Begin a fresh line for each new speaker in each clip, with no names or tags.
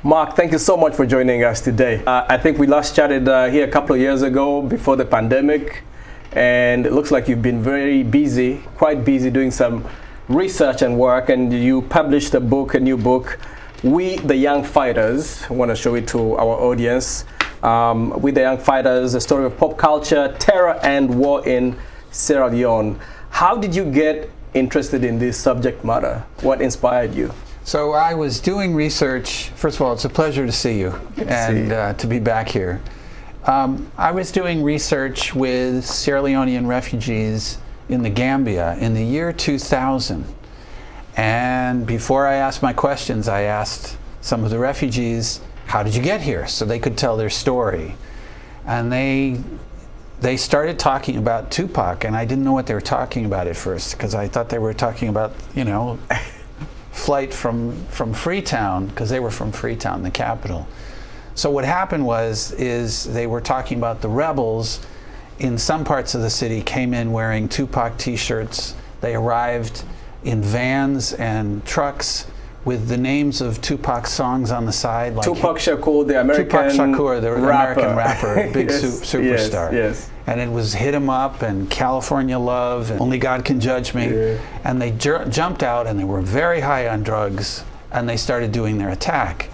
Marc, thank you so much for joining us today. I think we last chatted here a couple of years ago before the pandemic, and it looks like you've been very busy, quite busy doing some research and work, and you published a new book, We the Young Fighters. I want to show it to our audience. We the Young Fighters, a story of pop culture, terror, and war in Sierra Leone. How did you get interested in this subject matter? What inspired you?
So I was doing research. First of all, it's a pleasure to see you and to be back here. I was doing research with Sierra Leonean refugees in the Gambia in the year 2000. And before I asked my questions, I asked some of the refugees, how did you get here? So they could tell their story. And they started talking about Tupac, and I didn't know what they were talking about at first, because I thought they were talking about, flight from Freetown, because they were from Freetown, the capital. So what happened is they were talking about the rebels in some parts of the city came in wearing Tupac t-shirts. They arrived in vans and trucks with the names of Tupac songs on the side. Like
Tupac Shakur, the
American rapper, big
yes,
superstar.
Yes.
And it was Hit 'Em Up and California Love and Only God Can Judge Me.
Yeah.
And they jumped out, and they were very high on drugs, and they started doing their attack.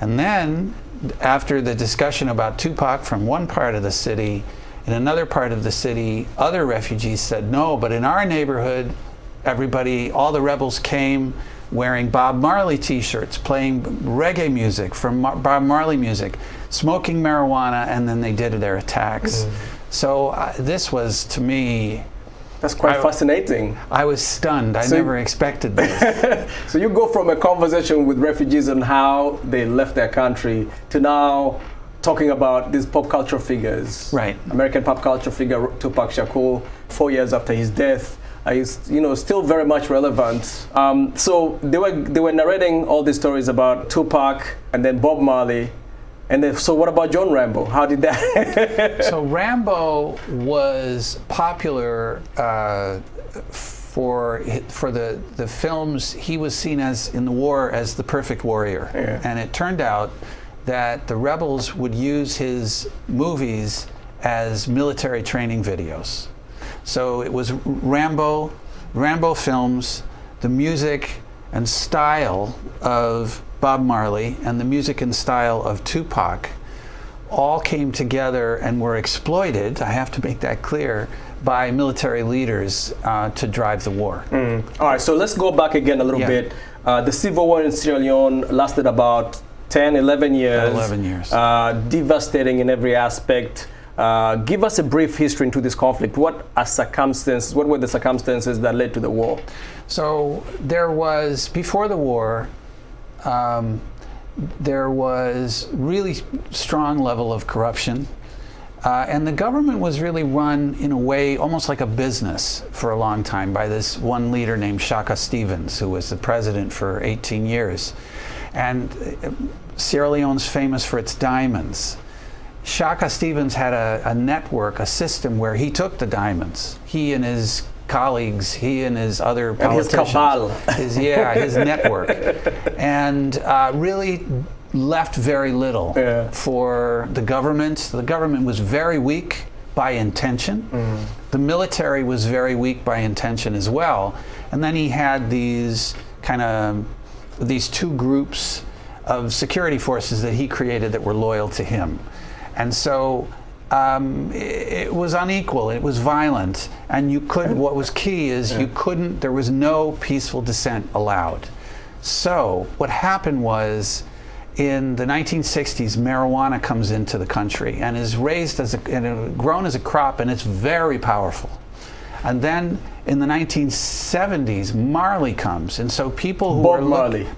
And then, after the discussion about Tupac from one part of the city, in another part of the city, other refugees said, no, but in our neighborhood, all the rebels came wearing Bob Marley t-shirts, playing reggae music from Bob Marley music, smoking marijuana, and then they did their attacks. So this was, to me...
That's quite fascinating.
I was stunned. I never expected this.
So you go from a conversation with refugees on how they left their country to now talking about these pop culture figures.
Right.
American pop culture figure Tupac Shakur, 4 years after his death, is still very much relevant. So they were narrating all these stories about Tupac and then Bob Marley. And then, so what about John Rambo? How did that?
So Rambo was popular for the films. He was seen in the war as the perfect warrior.
Yeah.
And it turned out that the rebels would use his movies as military training videos. So it was Rambo films, the music and style of Bob Marley and the music and style of Tupac all came together and were exploited, I have to make that clear, by military leaders to drive the war.
All right, so let's go back again a little bit. The civil war in Sierra Leone lasted about 10, 11 years.
11 years.
Devastating in every aspect. Give us a brief history into this conflict. What were the circumstances that led to the war?
So there was, before the war, there was really strong level of corruption, and the government was really run in a way almost like a business for a long time by this one leader named Shaka Stevens, who was the president for 18 years. And Sierra Leone's famous for its diamonds. Shaka Stevens had a network, a system where he took the diamonds. He and his colleagues, he and his other politicians.
And his cabal.
His network. And really left very little for the government. The government was very weak by intention. The military was very weak by intention as well. And then he had these two groups of security forces that he created that were loyal to him. And so it was unequal, it was violent, and what was key is there was no peaceful dissent allowed. So what happened was, in the 1960s, marijuana comes into the country and is grown as a crop, and it's very powerful. And then in the 1970s, Marley comes, and so people who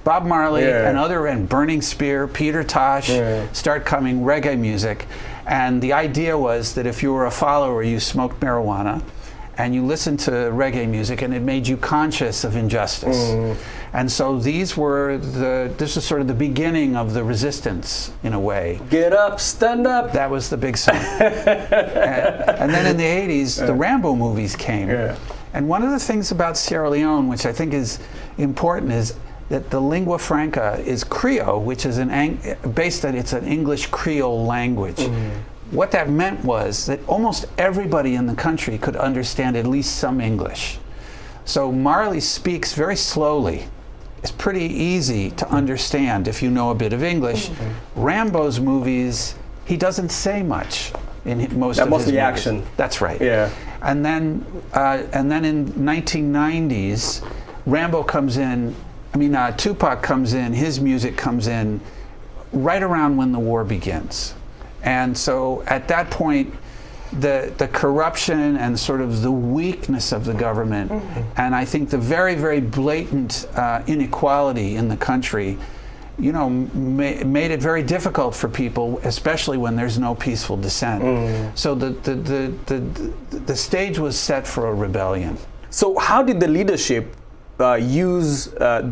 Bob Marley and Burning Spear, Peter Tosh start coming, reggae music, and the idea was that if you were a follower, you smoked marijuana, and you listened to reggae music, and it made you conscious of injustice. And so this is sort of the beginning of the resistance, in a way.
Get up, stand up.
That was the big song. and then in the 80s, the Rambo movies came. And one of the things about Sierra Leone, which I think is important, is that the lingua franca is Creole, which is it's an English Creole language. What that meant was that almost everybody in the country could understand at least some English. So Marley speaks very slowly. It's pretty easy to understand if you know a bit of English. Rambo's movies, he doesn't say much in most of his
mostly
movies.
action.
That's right.
Yeah.
And then in 1990s, Rambo comes in. Tupac comes in. His music comes in right around when the war begins, and so at that point, the corruption and sort of the weakness of the government, and I think the very, very blatant inequality in the country, made it very difficult for people, especially when there's no peaceful dissent. So the stage was set for a rebellion.
So how did the leadership use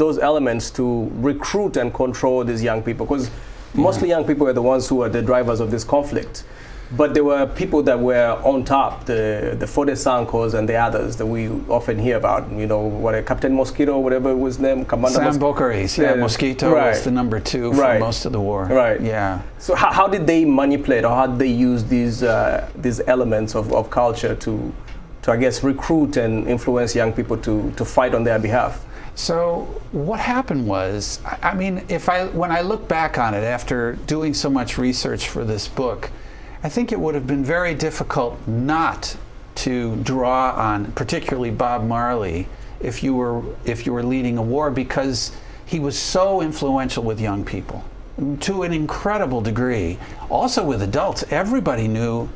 those elements to recruit and control these young people? Because mostly young people are the ones who are the drivers of this conflict. But there were people that were on top, the Foday Sankos and the others that we often hear about. Captain Mosquito, whatever was named, Commander
Sam Bocaris, Mosquito was the number 2 for most of the war.
Right.
Yeah.
So how did they manipulate, or how did they use these elements of culture to I guess recruit and influence young people to fight on their behalf?
So what happened was, when I look back on it after doing so much research for this book, I think it would have been very difficult not to draw on, particularly Bob Marley, if you were leading a war, because he was so influential with young people to an incredible degree. Also with adults, everybody knew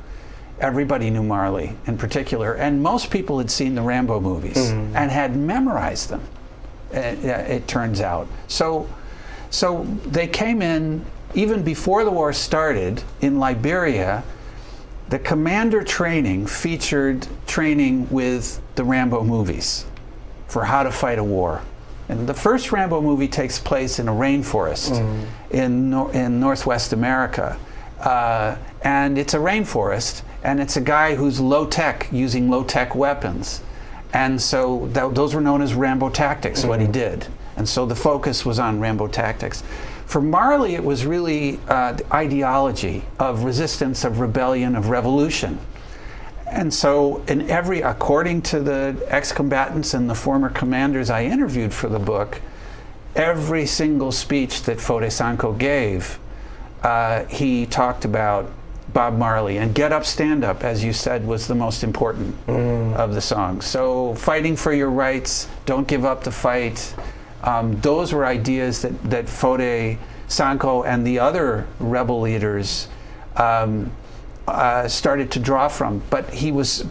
Marley in particular, and most people had seen the Rambo movies and had memorized them. It turns out. So they came in. Even before the war started, in Liberia, the commander training featured training with the Rambo movies for how to fight a war. And the first Rambo movie takes place in a rainforest in Northwest America. And it's a rainforest, and it's a guy who's low-tech, using low-tech weapons. And so those were known as Rambo tactics, what he did. And so the focus was on Rambo tactics. For Marley, it was really the ideology of resistance, of rebellion, of revolution. And so according to the ex-combatants and the former commanders I interviewed for the book, every single speech that Foday Sanko gave, he talked about Bob Marley. And Get Up, Stand Up, as you said, was the most important of the songs. So fighting for your rights, don't give up the fight. Those were ideas that Foday Sanko and the other rebel leaders started to draw from. But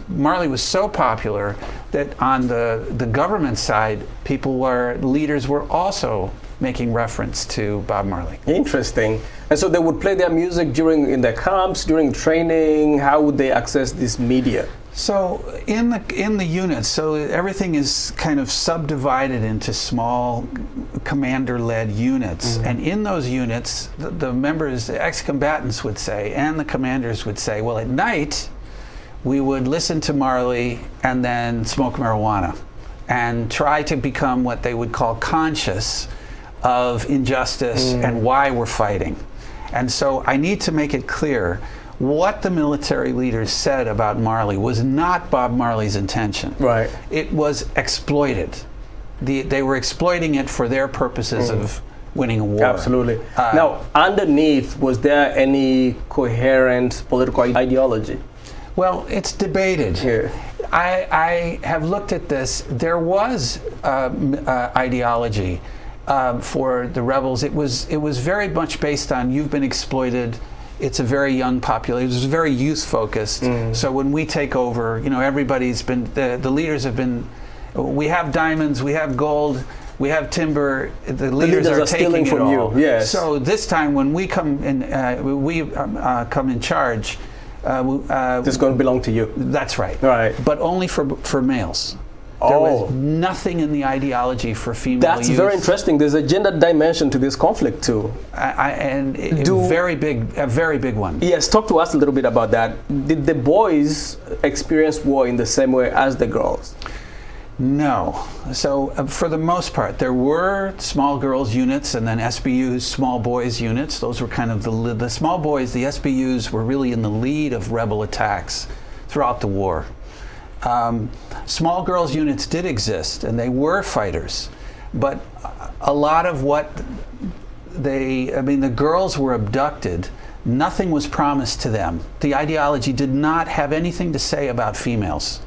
Marley was so popular that on the government side, leaders were also making reference to Bob Marley.
Interesting. And so they would play their music in their camps, during training. How would they access this media?
So in the units, so everything is kind of subdivided into small commander-led units, and in those units, the members, the ex-combatants would say, and the commanders would say, well, at night we would listen to Marley and then smoke marijuana and try to become what they would call conscious of injustice and why we're fighting. And so I need to make it clear, what the military leaders said about Marley was not Bob Marley's intention.
Right.
It was exploited. They were exploiting it for their purposes of winning a war.
Absolutely. Now, underneath, was there any coherent political ideology?
Well, it's debated.
Yeah.
I have looked at this. There was ideology for the rebels. It was very much based on, you've been exploited. It's a very young population. It was very youth focused. So when we take over, everybody's been, the leaders have been, we have diamonds, we have gold, we have timber. The leaders are taking
stealing
it
from
all.
you. Yes.
So this time when we come in, come in charge,
this is going to belong to you.
That's right.
Right.
But only for males. There was nothing in the ideology for female
That's
youth.
very interesting. There's a gender dimension to this conflict too.
A very big one.
Yes, talk to us a little bit about that. Did the boys experience war in the same way as the girls?
No. So for the most part, there were small girls units and then SBUs, small boys units. Those were kind of the small boys, the SBUs were really in the lead of rebel attacks throughout the war. Small girls units did exist and they were fighters, but a lot of what the girls were abducted. Nothing was promised to them. The ideology did not have anything to say about females.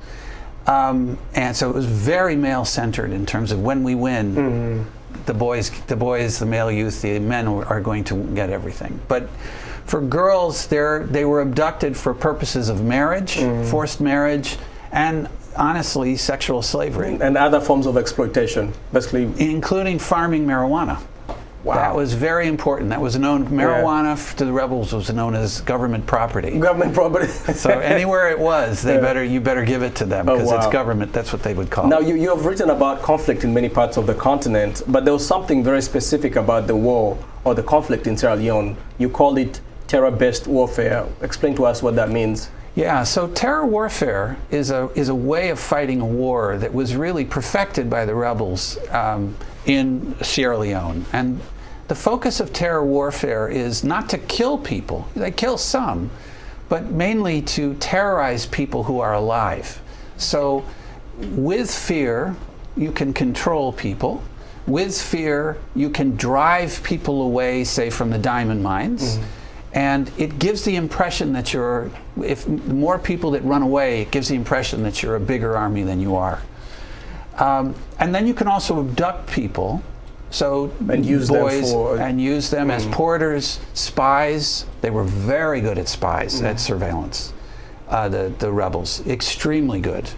And so it was very male-centered in terms of when we win, the boys, the male youth, the men are going to get everything. But for girls, they were abducted for purposes of marriage, forced marriage, and honestly, sexual slavery.
And other forms of exploitation, basically.
Including farming marijuana.
Wow.
That was very important. That was known, marijuana to the rebels was known as government property.
Government property.
So anywhere it was, you better give it to them because it's government. That's what they would call it.
Now, you have written about conflict in many parts of the continent, but there was something very specific about the war or the conflict in Sierra Leone. You called it terror-based warfare. Explain to us what that means.
Yeah, so terror warfare is a way of fighting a war that was really perfected by the rebels in Sierra Leone. And the focus of terror warfare is not to kill people. They kill some, but mainly to terrorize people who are alive. So with fear, you can control people. With fear, you can drive people away, say, from the diamond mines. And it gives the impression that if more people that run away, it gives the impression that you're a bigger army than you are. And then you can also abduct people. So use them as porters, spies. They were very good at spies, at surveillance. The rebels, extremely good,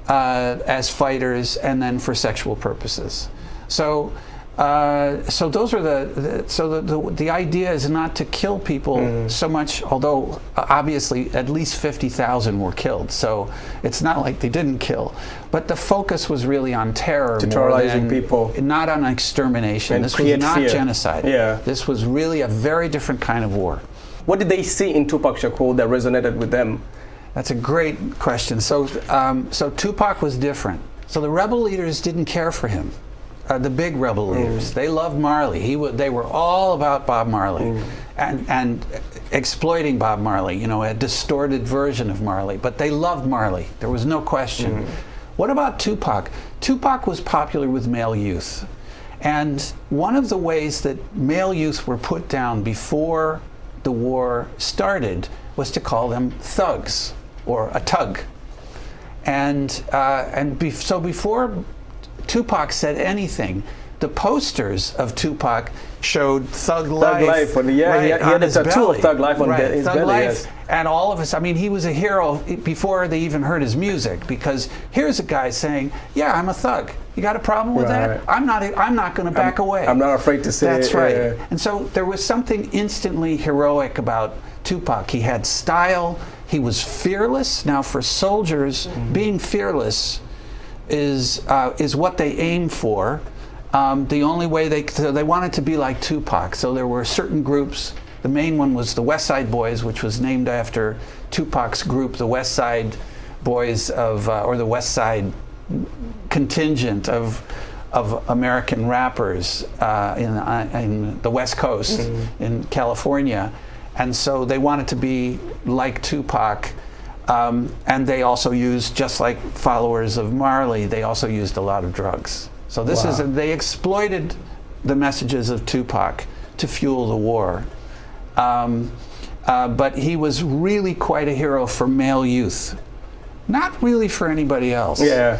as fighters, and then for sexual purposes. So those are the idea is not to kill people so much, although obviously at least 50,000 were killed. So it's not like they didn't kill, but the focus was really on terror,
terrorizing people,
not on extermination.
And
this was not
fear.
Genocide.
Yeah.
This was really a very different kind of war.
What did they see in Tupac Shakur that resonated with them?
That's a great question. So Tupac was different. So the rebel leaders didn't care for him. The big rebel leaders, they loved Marley. They were all about Bob Marley and exploiting Bob Marley, a distorted version of Marley. But they loved Marley. There was no question. What about Tupac? Tupac was popular with male youth. And one of the ways that male youth were put down before the war started was to call them thugs or a tug. So before Tupac said anything, the posters of Tupac showed Thug Life.
He had a tattoo of Thug Life on his
Thug
belly.
Life,
Yes.
And all of us, he was a hero before they even heard his music, because here's a guy saying, yeah, I'm a thug. You got a problem with that? I'm not going to back away.
I'm not afraid to say it.
That's right. And so there was something instantly heroic about Tupac. He had style. He was fearless. Now, for soldiers, being fearless is what they aim for. The only way they wanted to be like Tupac. So there were certain groups. The main one was the West Side Boys, which was named after Tupac's group, the West Side Boys or the West Side contingent of American rappers in the West Coast in California. And so they wanted to be like Tupac. And they also used, just like followers of Marley, they also used a lot of drugs. So they exploited the messages of Tupac to fuel the war. But he was really quite a hero for male youth. Not really for anybody else.
Yeah.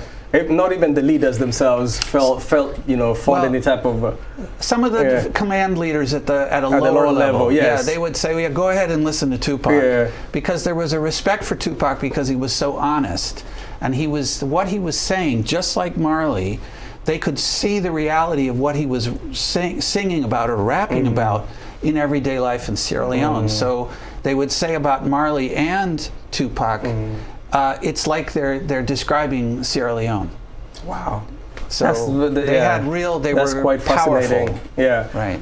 Not even the leaders themselves felt any type of.
Some of the command leaders at a lower level,
yes.
They would say, go ahead and listen to Tupac, because there was a respect for Tupac because he was so honest, and what he was saying, just like Marley, they could see the reality of what he was singing about or rapping about in everyday life in Sierra Leone. So they would say about Marley and Tupac. It's like they're describing Sierra Leone.
Wow.
So they
That's
were
quite fascinating.
powerful.
Yeah.
Right.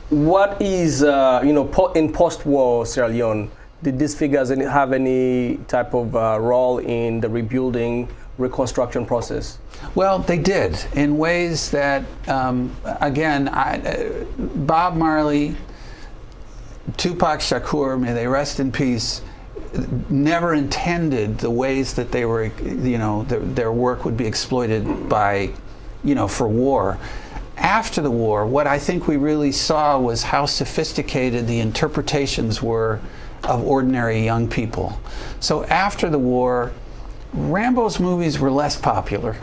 What is, in post-war Sierra Leone, did these figures have any type of role in the rebuilding Reconstruction process?
Well, they did in ways that, again, Bob Marley, Tupac Shakur, may they rest in peace, never intended the ways that they were, their work would be exploited by, for war. After the war, what I think we really saw was how sophisticated the interpretations were of ordinary young people. So after the war, Rambo's movies were less popular,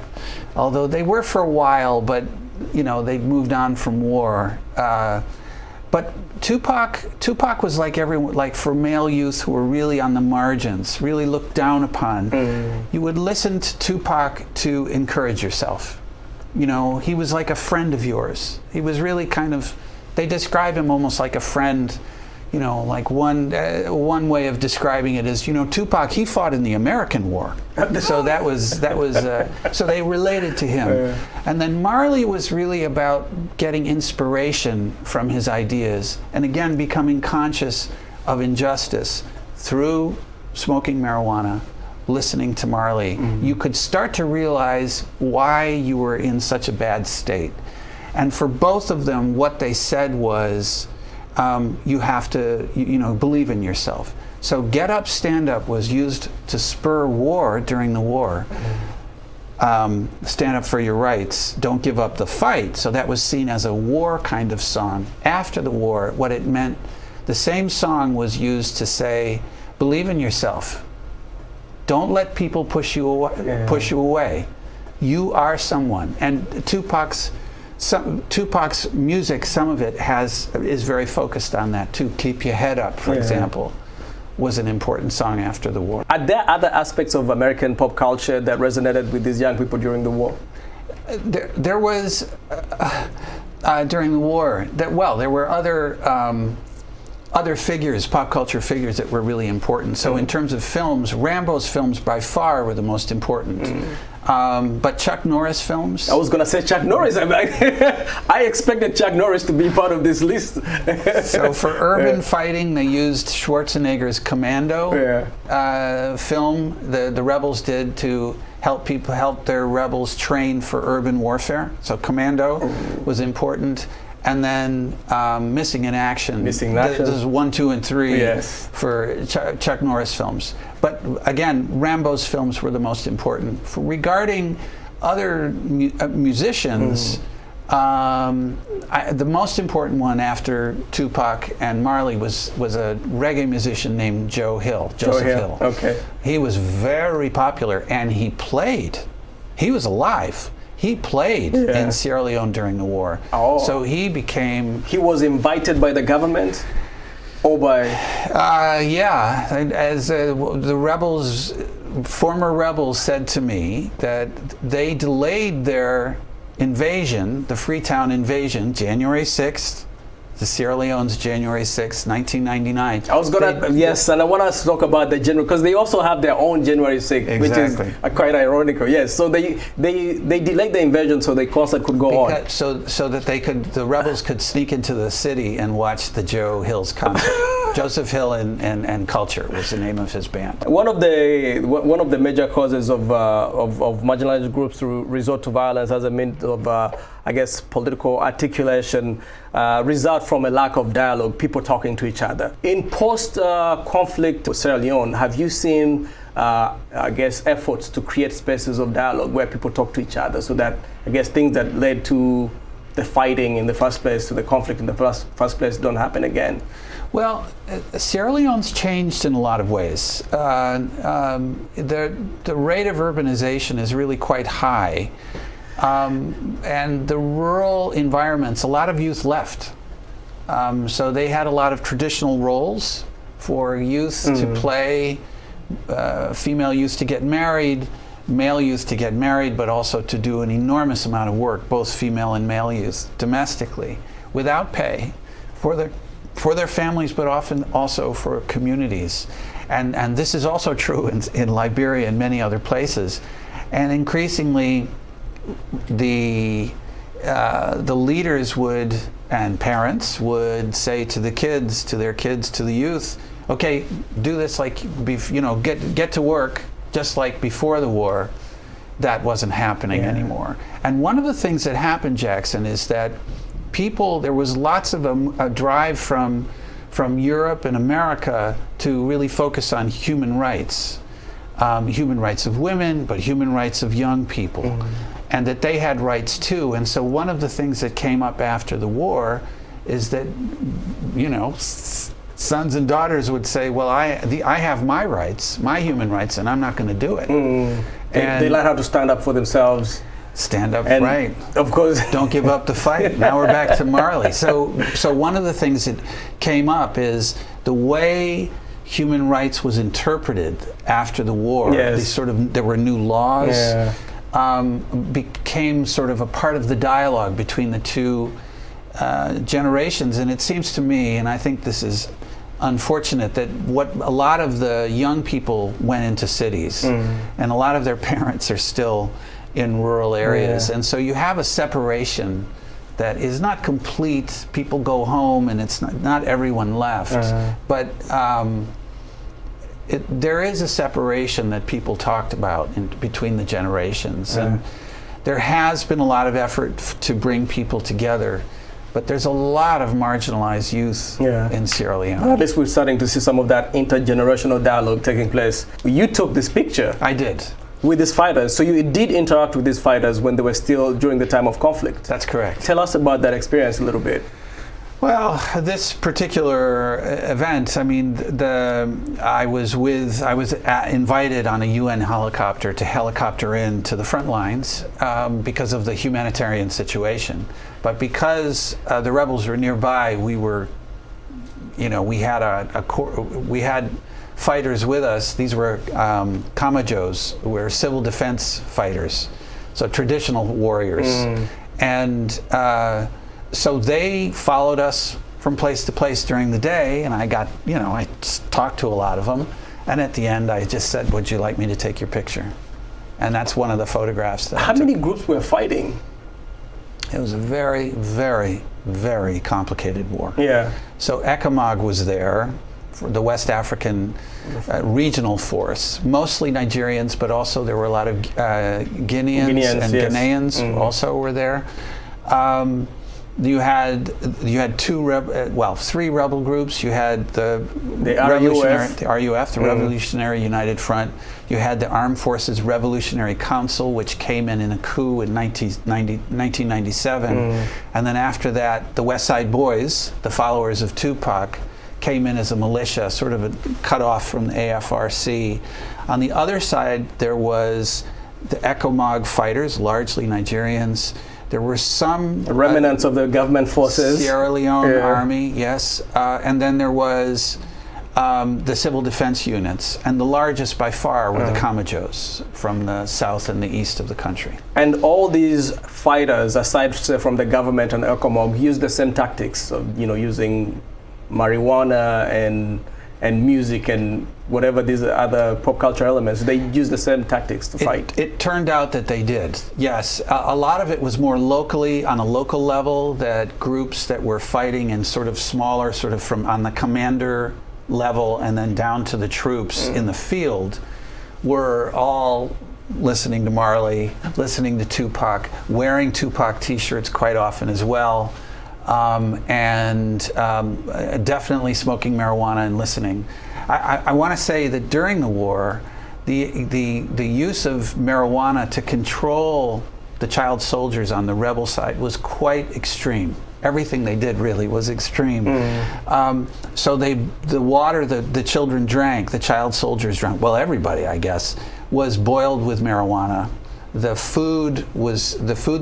although they were for a while, but they moved on from war. But Tupac was like everyone, like for male youth who were really on the margins, really looked down upon. You would listen to Tupac to encourage yourself. He was like a friend of yours. He was really they describe him almost like a friend. Like one way of describing it is, Tupac, he fought in the American War, so that was so they related to him. And then Marley was really about getting inspiration from his ideas, and again becoming conscious of injustice through smoking marijuana, listening to Marley. You could start to realize why you were in such a bad state. And for both of them, what they said was, you have to, believe in yourself. So Get Up, Stand Up was used to spur war during the war. Stand up for your rights, don't give up the fight. So that was seen as a war kind of song. After the war, what it meant, the same song was used to say, believe in yourself. Don't let people push you away. You are someone. And Tupac's music, some of it is very focused on that too. Keep Your Head Up, for example, was an important song after the war.
Are there other aspects of American pop culture that resonated with these young people during the war?
There was, during the war, there were other figures, pop culture figures that were really important. So in terms of films, Rambo's films by far were the most important. But Chuck Norris films.
I was going to say Chuck Norris. I expected Chuck Norris to be part of this list.
So for urban fighting, they used Schwarzenegger's Commando film. The rebels did to help their rebels train for urban warfare. So Commando was important. And then Missing in Action. This is 1, 2, and 3 for Chuck Norris films. But again, Rambo's films were the most important. Regarding other musicians, the most important one after Tupac and Marley was a reggae musician named Joseph Hill. Okay. He was very popular, and he played. He was alive. He played in Sierra Leone during the war. So he became...
He was invited by the government? Or by...
As the rebels, former rebels said to me that they delayed their invasion, the Freetown invasion, January 6th, the Sierra Leone's January 6th, 1999.
I was going to, and I want us to talk about the January, because they also have their own January 6th, which is quite ironical. Yes, so they delayed the invasion so the concert could go on.
So that the rebels could sneak into the city and watch the Joe Hill's concert. Joseph Hill and Culture was the name of his band.
One of the major causes of marginalized groups to resort to violence as a means of, political articulation result from a lack of dialogue, people talking to each other. In post-conflict Sierra Leone, have you seen, efforts to create spaces of dialogue where people talk to each other, so that, things that led to the fighting in the first place, to the conflict in the first place, don't happen again?
Well, Sierra Leone's changed in a lot of ways. The rate of urbanization is really quite high. And the rural environments, a lot of youth left. So they had a lot of traditional roles for youth to play, female youth to get married, male youth to get married, but also to do an enormous amount of work, both female and male youth, domestically, without pay, for their families, but often also for communities. And this is also true in Liberia and many other places. And increasingly, the leaders and parents would say to their kids, to the youth, okay, do this get to work just like before the war, that wasn't happening anymore. And one of the things that happened, Jackson, is that there was lots of a drive from Europe and America to really focus on human rights of women, but human rights of young people, and that they had rights too. And so one of the things that came up after the war is that, sons and daughters would say, well, I have my rights, my human rights, and I'm not going to do it.
They learn how to stand up for themselves.
Stand up,
and
right.
Of course.
Don't give up the fight. Now we're back to Marley. So one of the things that came up is the way human rights was interpreted after the war. There were new laws, became sort of a part of the dialogue between the two generations. And it seems to me, and I think this is unfortunate, that a lot of the young people went into cities, and a lot of their parents are still in rural areas, and so you have a separation that is not complete. People go home, and it's not everyone left, but there is a separation that people talked about between the generations, and there has been a lot of effort to bring people together. But there's a lot of marginalized youth in Sierra Leone.
Well, at least we're starting to see some of that intergenerational dialogue taking place. You took this picture.
I did.
With these fighters. So you did interact with these fighters when they were still during the time of conflict.
That's correct.
Tell us about that experience a little bit.
Well, this particular event, I mean, I was invited on a UN helicopter to helicopter in to the front lines because of the humanitarian situation. But because the rebels were nearby, we had fighters with us. These were Kamajos, were civil defense fighters, so traditional warriors, and so they followed us from place to place during the day, and I talked to a lot of them, and at the end I just said, would you like me to take your picture? And that's one of the photographs that I took.
How many groups were fighting?
It was a very, very, very complicated war.
Yeah.
So Acclaimed was there, for the West African regional force, mostly Nigerians, but also there were a lot of Guineans and Ghanaians also were there. You had three rebel groups. You had the RUF, the Revolutionary United Front. You had the Armed Forces Revolutionary Council, which came in a coup in 1997. And then after that, the West Side Boys, the followers of Tupac, came in as a militia, sort of cut off from the AFRC. On the other side, there was the Acclaimed fighters, largely Nigerians. There were some
remnants of the government forces.
Sierra Leone Army, yes. And then there was the civil defense units. And the largest by far were the Kamajos from the south and the east of the country.
And all these fighters, aside from the government and Acclaimed, used the same tactics of, using marijuana and music and whatever these other pop culture elements. They use the same tactics to fight.
It turned out that they did, yes. A lot of it was more locally, on a local level, that groups that were fighting in sort of smaller, sort of from on the commander level and then down to the troops in the field, were all listening to Marley, listening to Tupac, wearing Tupac t-shirts quite often as well. Definitely smoking marijuana and listening. I want to say that during the war, the use of marijuana to control the child soldiers on the rebel side was quite extreme. Everything they did really was extreme. So the water the children drank, the child soldiers drank, well, everybody, I guess, was boiled with marijuana. The food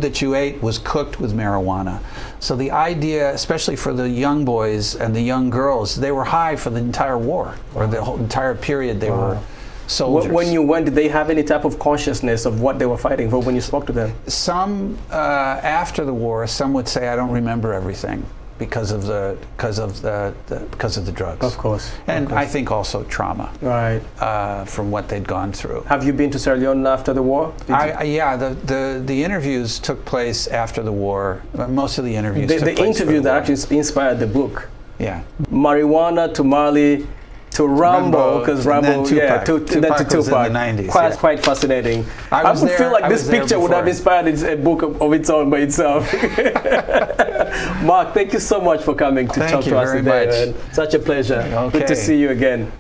that you ate was cooked with marijuana. So the idea, especially for the young boys and the young girls, they were high for the entire war, or the whole entire period they were soldiers.
When you went, did they have any type of consciousness of what they were fighting for when you spoke to them?
Some, after the war, some would say, I don't remember everything because of the drugs.
Of course.
And I think also trauma.
Right.
From what they'd gone through.
Have you been to Sierra Leone after the war?
Yeah, the interviews took place after the war. Most of the interviews took place.
The interview that actually inspired the book.
Yeah.
Marijuana to Marley, to Rambo, because Rambo,
Tupac.
then to
was
Tupac.
in the 90s.
Quite fascinating. I would feel like this picture would have inspired a book of its own by itself. Marc, thank you so much for coming to talk to us today.
Thank you very much.
Man. Such a pleasure.
Okay.
Good to see you again.